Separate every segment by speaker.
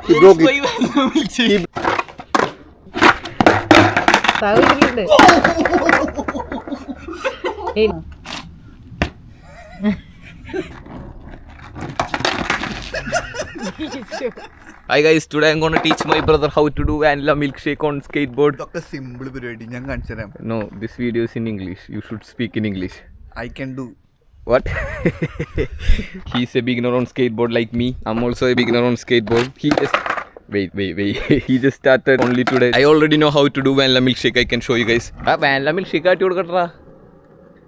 Speaker 1: He broke it.
Speaker 2: Hi guys, today I'm gonna teach my brother how to do vanilla milkshake on skateboard.
Speaker 1: It's a simple period.
Speaker 2: No, this video is in English. You should speak in English.
Speaker 1: I can do.
Speaker 2: What? He's a beginner on skateboard like me. I'm also a beginner on skateboard. He just wait. He just started only today. I already know how to do vanilla milkshake. I can show you guys. Vanilla milkshake aati kodukatra.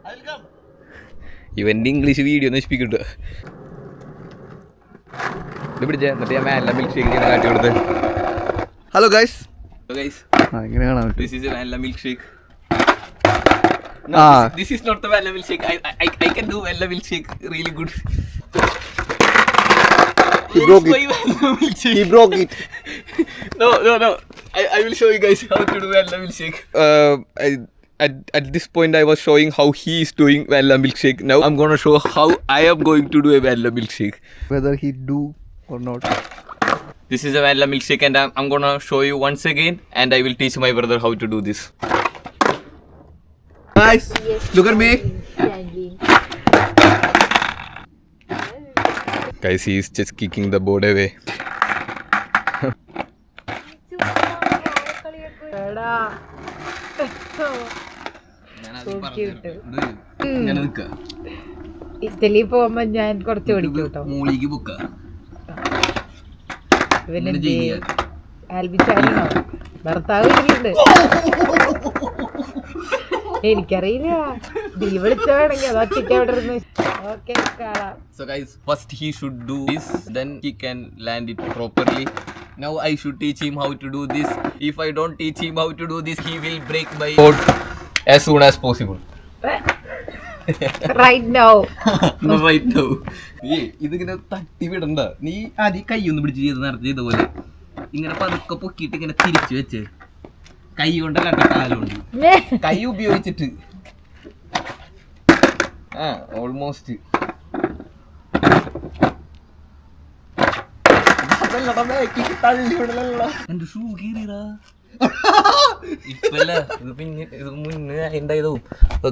Speaker 2: I'll come. Even English video no speak it.
Speaker 1: Hello guys.
Speaker 2: This is a vanilla milkshake. No, this is not the vanilla milkshake. I can do vanilla milkshake really good.
Speaker 1: He broke it. He broke it.
Speaker 2: No. I will show you guys how to do vanilla milkshake. At this point I was showing how he is doing vanilla milkshake. Now I'm gonna show how I am going to do a vanilla milkshake.
Speaker 1: Whether he do or not.
Speaker 2: This is a vanilla milkshake and I'm gonna show you once again and I will teach my brother how to do this.
Speaker 1: Guys, look at me.
Speaker 2: Guys, he is just kicking the board away.
Speaker 3: Italy പോകുമ്പോ ഞാൻ കുറച്ച് പഠിക്കും കേട്ടോ. ആൽബിച്ചാലിനോ ഭർത്താവ് വീട്ടിലുണ്ട്. എനിക്കറിയില്ല. നീ വിളിച്ചോണെങ്കിൽ അതൊറ്റയ്ക്ക് അവിടെ ഇരുന്ന്. ഓക്കെ കാണാം.
Speaker 2: So guys, first he should do this, then he can land it properly. Now I should teach him how to do this. If I don't teach him how to do this, he will break my board as soon as possible.
Speaker 3: Right now.
Speaker 2: Right now. നീ ഇതിങ്ങനെ തട്ടി വിടണ്ട. നീ ആദ്യം കൈ ഒന്ന് പിടിച്ച് ചെയ്തപോലെ ഇങ്ങനെ പതുക്കെ പൊക്കിയിട്ട് ഇങ്ങനെ തിരിച്ചു വെച്ച് കൈ കൊണ്ടല്ല കാലുണ്ട്. കൈ ഉപയോഗിച്ചിട്ട് ഓൾമോസ്റ്റ് എന്റെ ഷൂ കീറിയതാ ഇപ്പല്ല ഇത് പിന്നെ ഇത് മുന്നേ ഉണ്ടായതോ.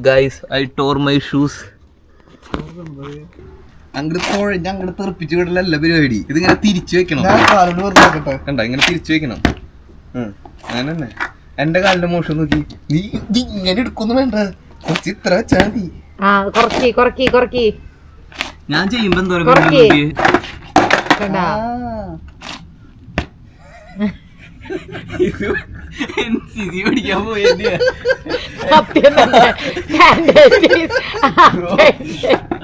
Speaker 2: Guys I tore my shoes.
Speaker 1: അങ്ങോട്ട് തെറിപ്പിച്ചു വിടലല്ല പരിപാടി.
Speaker 2: ഇതിങ്ങനെ തിരിച്ചു വെക്കണം. കണ്ട ഇങ്ങനെ തിരിച്ചു വെക്കണം. അങ്ങനെ തന്നെ എന്റെ കാലിന്റെ മോശം നോക്കി.
Speaker 1: നീ ഇങ്ങനെ എടുക്കൊന്നും വേണ്ട. കുറച്ച് ഇത്ര വെച്ചാ മതി.
Speaker 3: കൊറക്കി
Speaker 2: ഞാൻ ചെയ്യുമ്പോ എന്തോ NCC പഠിക്കാൻ പോയല്ലേ.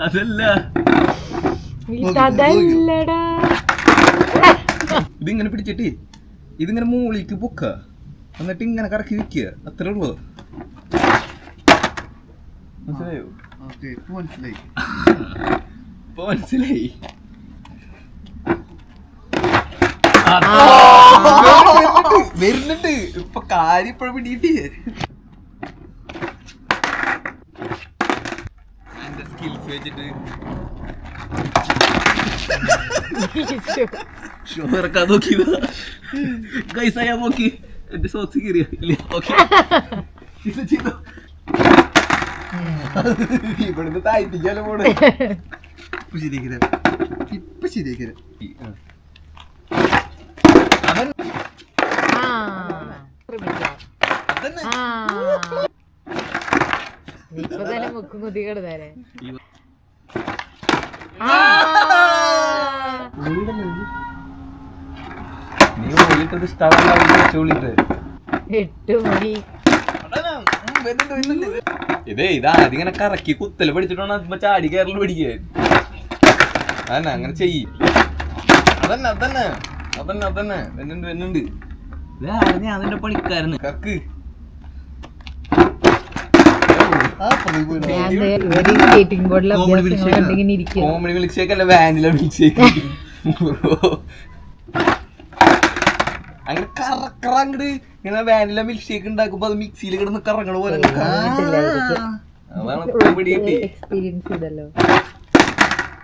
Speaker 2: അതല്ല ഇതിങ്ങനെ പിടിച്ചിട്ട് ഇതിങ്ങനെ മൂളിക്ക് പൊക്ക എന്നിട്ട് ഇങ്ങനെ കറക്കി വെക്കുക. അത്രേ ഉള്ളൂ. മനസ്സിലായോ? ഇപ്പൊ മനസ്സിലായി. വരുന്നുണ്ട് ഇപ്പൊ കാര്യം ഇപ്പഴും പിടിയിട്ട് എന്റെ സ്കിൽസ് വെച്ചിട്ട് ഷോ ഇറക്കാൻ നോക്കിയതാ. ഗൈസ് അയാ നോക്കി എന്റെ സോക്സ് കീറിയ ഇത് ചെയ്തോ. ഇവിടുന്ന് താഴ്ത്തിക്കാലോ പോണേ.
Speaker 1: ഇപ്പൊ ശരിയാക്കില്ല.
Speaker 3: ഇപ്പൊ തന്നെ മുക്കും കുതികട് തരേ.
Speaker 2: നീ ഓടിട്ടത് ഇഷ്ടമാവിട്ട്
Speaker 3: 8 മണി.
Speaker 2: ഇതാ അതിങ്ങനെ കറക്കി കുത്തല് പഠിച്ചിട്ടാണ് ചാടി കയറല് പഠിക്കാൻ. അതന്നെ അങ്ങനെ ചെയ്യ്. അതന്നെ വെന്നുണ്ട്. ഞാൻ അതിന്റെ പണിക്കാരന് കക്ക്. കോമഡി മിൽക്ക് അല്ല വാനില മിൽക്ക് ഷേക്ക്. അങ്ങനെ കറങ്ങട് ഇങ്ങനെ വാനില മിൽക്ക് ഷേക്ക് ഉണ്ടാക്കുമ്പോ അത് മിക്സിയിൽ കിടന്ന് കറങ്ങണ പോലെ.
Speaker 3: എക്സ്പീരിയൻസ് ചെയ്തല്ലോ.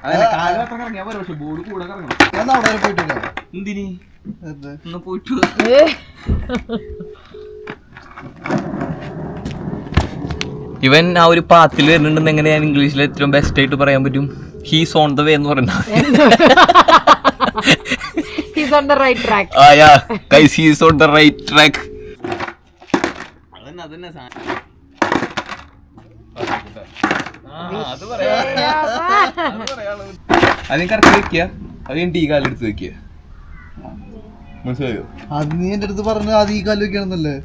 Speaker 2: അതല്ല കാലം അത്ര കറങ്ങിയാ പോലെ. പക്ഷെ ബോർഡ് കൂടെ കറങ്ങണം.
Speaker 1: ഞാൻ അവിടെ പോയിട്ടില്ല.
Speaker 2: എന്തിന്
Speaker 1: വെറുതെ.
Speaker 2: ഒന്ന് പോയിട്ട് ഇവൻ ആ ഒരു പാത്തിൽ വരുന്നുണ്ടെന്ന് എങ്ങനെ ഞാൻ ഇംഗ്ലീഷിൽ ഏറ്റവും ബെസ്റ്റ് ആയിട്ട് പറയാൻ പറ്റും? ഹീസ് ഓൺ ദ വേ എന്ന് പറഞ്ഞാൽ
Speaker 3: He's on the right track.
Speaker 2: Guys he's on the right track. അതിന് കറക്റ്റ് വെക്കുക. അത് കഴിഞ്ഞിട്ട് ഈ കാലം എടുത്ത് വെക്കുക. മനസ്സിലായോ?
Speaker 1: അത് നീ എന്റെ അടുത്ത് പറഞ്ഞ അത് ഈ കാലം വെക്കണമെന്നല്ലേ?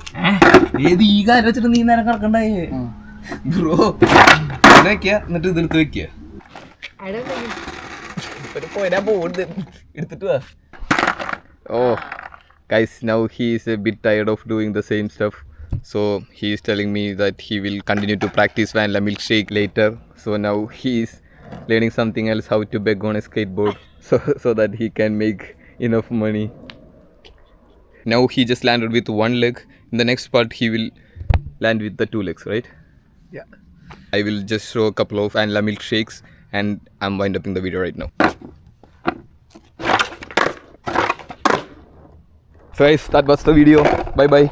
Speaker 2: ഏത് ഈ കാലം വെച്ചിട്ട് നീ നേരം കറക്കണ്ടായേ ബ്രോ. വെക്കുക എന്നിട്ട് ഇതെടുത്ത് വെക്കുക.
Speaker 3: I don't think
Speaker 2: എടുത്തിട്ട് വാ. Oh, guys, now he is a bit tired of doing the same stuff. So he is telling me that he will continue to practice vanilla milkshake later. So now he is learning something else, how to beg on a skateboard, so that he can make enough money. Now he just landed with one leg. In the next part, he will land with the 2 legs, right?
Speaker 1: Yeah.
Speaker 2: I will just show a couple of vanilla milkshakes, and I'm wind up in the video right now. So guys, that was the video. Bye bye.